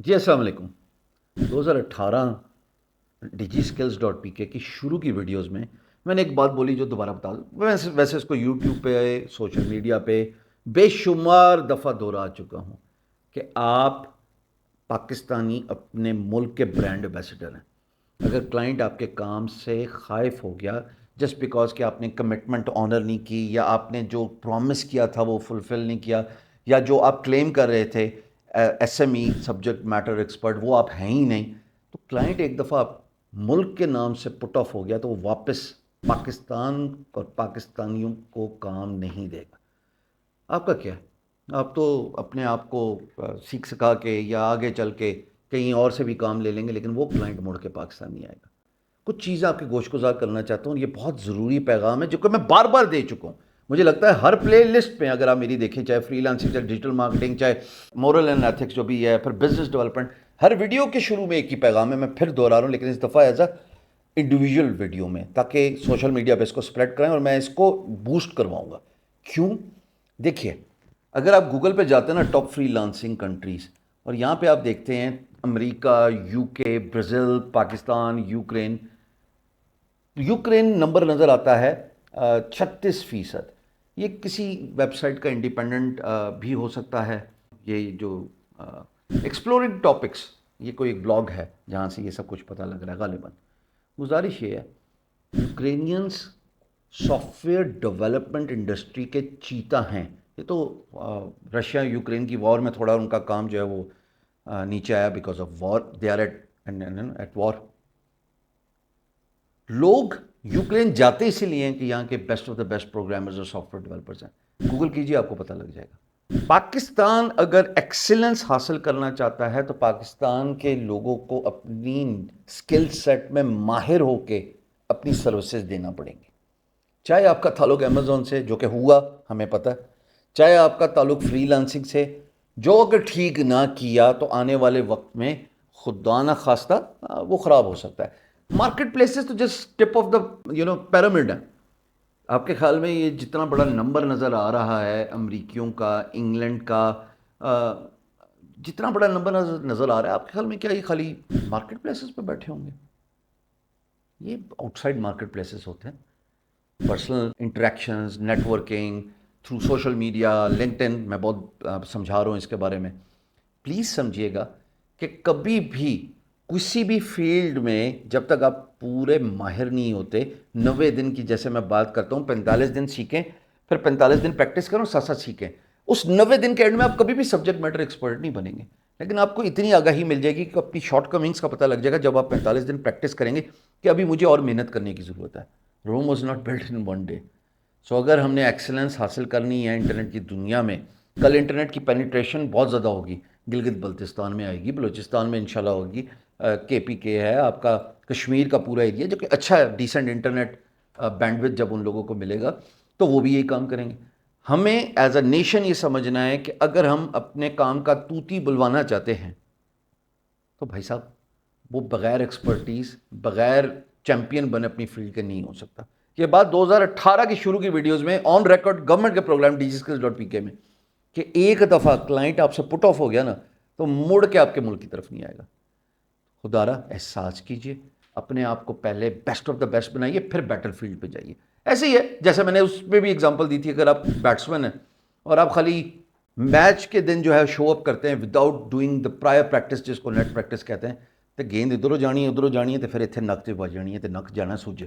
جی السلام علیکم۔ 2018 Digi skills dot P کے کی شروع کی ویڈیوز میں نے ایک بات بولی جو دوبارہ بتا دوں، ویسے اس کو یوٹیوب پہ سوشل میڈیا پہ بے شمار دفعہ دہرا چکا ہوں کہ آپ پاکستانی اپنے ملک کے برانڈ ایمبیسڈر ہیں۔ اگر کلائنٹ آپ کے کام سے خائف ہو گیا جسٹ بیکاز کہ آپ نے کمٹمنٹ آنر نہیں کی، یا آپ نے جو پرومس کیا تھا وہ فلفل نہیں کیا، یا جو آپ کلیم کر رہے تھے S M E subject matter expert وہ آپ ہیں ہی نہیں، تو کلائنٹ ایک دفعہ ملک کے نام سے پٹ آف ہو گیا تو وہ واپس پاکستان اور پاکستانیوں کو کام نہیں دے گا۔ آپ کا کیا ہے؟ آپ تو اپنے آپ کو سیکھ سکھا کے یا آگے چل کے کہیں اور سے بھی کام لے لیں گے، لیکن وہ کلائنٹ مڑ کے پاکستان نہیں آئے گا۔ کچھ چیزیں آپ کے گوش گزار کرنا چاہتا ہوں، یہ بہت ضروری پیغام ہے جو کہ میں بار بار دے چکا ہوں۔ مجھے لگتا ہے ہر پلے لسٹ پہ اگر آپ میری دیکھیں، چاہے فری لانسنگ، چاہے ڈیجیٹل مارکیٹنگ، چاہے مورل اینڈ ایتھکس جو بھی ہے، پھر بزنس ڈیولپمنٹ، ہر ویڈیو کے شروع میں ایک ہی پیغام ہے، میں پھر دوہرا رہا ہوں، لیکن اس دفعہ ایز اے انڈیویجول ویڈیو میں، تاکہ سوشل میڈیا پہ اس کو سپریڈ کریں اور میں اس کو بوسٹ کرواؤں گا۔ کیوں؟ دیکھیے، اگر آپ گوگل پہ جاتے ہیں نا ٹاپ فری لانسنگ کنٹریز، اور یہاں پہ آپ دیکھتے ہیں امریکہ، یو کے، برازیل، پاکستان، یوکرین نمبر نظر آتا ہے 36%۔ یہ کسی ویب سائٹ کا انڈیپینڈنٹ بھی ہو سکتا ہے، یہ جو ایکسپلورنگ ٹاپکس، یہ کوئی ایک بلاگ ہے جہاں سے یہ سب کچھ پتہ لگ رہا ہے غالباً۔ گزارش یہ ہے، یوکرینینز سافٹ ویئر ڈیولپمنٹ انڈسٹری کے چیتا ہیں۔ یہ تو رشیا یوکرین کی وار میں تھوڑا ان کا کام جو ہے وہ نیچے آیا because of war, they are at war. لوگ یوکرین جاتے اسی لیے ہیں کہ یہاں کے best of the best programmers اور سافٹ ویئر ڈیولپرز ہیں۔ گوگل کیجیے، آپ کو پتہ لگ جائے گا۔ پاکستان اگر ایکسیلنس حاصل کرنا چاہتا ہے تو پاکستان کے لوگوں کو اپنی اسکل سیٹ میں ماہر ہو کے اپنی سروسز دینا پڑیں گی۔ چاہے آپ کا تعلق امیزون سے، جو کہ ہوا ہمیں پتہ ہے، چاہے آپ کا تعلق فری لانسنگ سے، جو اگر ٹھیک نہ کیا تو آنے والے وقت میں خدا نہ خواستہ وہ خراب ہو سکتا ہے۔ مارکیٹ پلیسز تو just tip of the pyramid ہے۔ آپ کے خیال میں یہ جتنا بڑا نمبر نظر آ رہا ہے امریکیوں کا، انگلینڈ کا، جتنا بڑا نمبر نظر آ رہا ہے، آپ کے خیال میں کیا یہ خالی مارکیٹ پلیسز پہ بیٹھے ہوں گے؟ یہ آؤٹ سائڈ مارکیٹ پلیسز ہوتے ہیں، personal interactions, networking through social media, LinkedIn, میں بہت سمجھا رہا ہوں اس کے بارے میں۔ پلیز سمجھیے گا کہ کبھی بھی کسی بھی فیلڈ میں جب تک آپ پورے ماہر نہیں ہوتے، 90 دن کی جیسے میں بات کرتا ہوں، 45 دن سیکھیں، پھر 45 دن پریکٹس کرو، ساتھ ساتھ سیکھیں۔ اس 90 دن کے اینڈ میں آپ کبھی بھی سبجیکٹ میٹر ایکسپرٹ نہیں بنیں گے، لیکن آپ کو اتنی آگاہی مل جائے گی کہ اپنی شارٹ کمنگس کا پتہ لگ جائے گا جب آپ 45 دن پریکٹس کریں گے کہ ابھی مجھے اور محنت کرنے کی ضرورت ہے۔ Rome was not built in one day. So اگر ہم نے ایکسلنس حاصل کرنی ہے انٹرنیٹ کی دنیا میں، کل انٹرنیٹ کی پینیٹریشن بہت زیادہ ہوگی، گلگت بلتستان میں آئے گی، بلوچستان میں انشاءاللہ ہوگی، کے پی کے ہے آپ کا، کشمیر کا پورا ایریا جو کہ اچھا ہے، ڈیسنٹ انٹرنیٹ بینڈ وتھ جب ان لوگوں کو ملے گا تو وہ بھی یہی کام کریں گے۔ ہمیں ایز اے نیشن یہ سمجھنا ہے کہ اگر ہم اپنے کام کا توتی بلوانا چاہتے ہیں تو بھائی صاحب وہ بغیر ایکسپرٹیز، بغیر چیمپئن بنے اپنی فیلڈ کے نہیں ہو سکتا۔ یہ بات 2018 کی شروع کی ویڈیوز میں آن ریکارڈ گورنمنٹ کے پروگرام DigiSkills.pk میں، کہ ایک دفعہ کلائنٹ آپ سے پٹ آف ہو گیا نا تو مڑ کے آپ کے ملک کی طرف نہیں آئے گا۔ خدا را احساس کیجئے، اپنے آپ کو پہلے بیسٹ آف دا بیسٹ بنائیے، پھر بیٹل فیلڈ پہ جائیے۔ ایسے ہی ہے جیسے میں نے اس پہ بھی اگزامپل دی تھی، اگر آپ بیٹسمین ہیں اور آپ خالی میچ کے دن جو ہے شو اپ کرتے ہیں without doing the prior practice, جس کو نیٹ پریکٹس کہتے ہیں، تو گیند ادھروں جانی ہے ادھروں جانی ہے، تو پھر اتنے نک 'تے بج جانی ہے، تو نک جانا سوجے،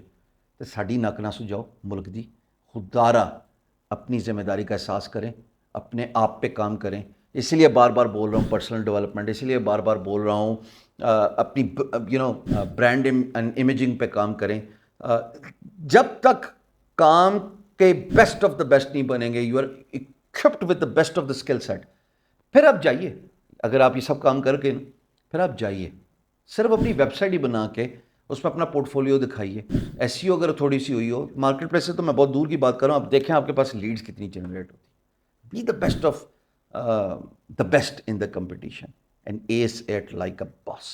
تو ساڈی نک نہ سجاؤ ملک دی۔ خدا را اپنی ذمہ داری کا احساس کریں، اپنے آپ پہ کام کریں۔ اسی لیے بار بار بول رہا ہوں پرسنل ڈیولپمنٹ، اسی لیے بار بار بول رہا ہوں اپنی برانڈ امیجنگ پہ کام کریں۔ جب تک کام کے بیسٹ آف دا بیسٹ نہیں بنیں گے، you are equipped with the best of the skill set، پھر آپ جائیے۔ اگر آپ یہ سب کام کر کے پھر آپ جائیے، صرف اپنی ویب سائٹ ہی بنا کے اس میں اپنا پورٹ فولیو دکھائیے۔ SEO اگر تھوڑی سی ہوئی ہو، مارکیٹ پلیس سے تو میں بہت دور کی بات کر رہا ہوں، آپ دیکھیں آپ کے پاس لیڈز کتنی جنریٹ ہوتی۔ Be the best of the best in the competition and act like a boss.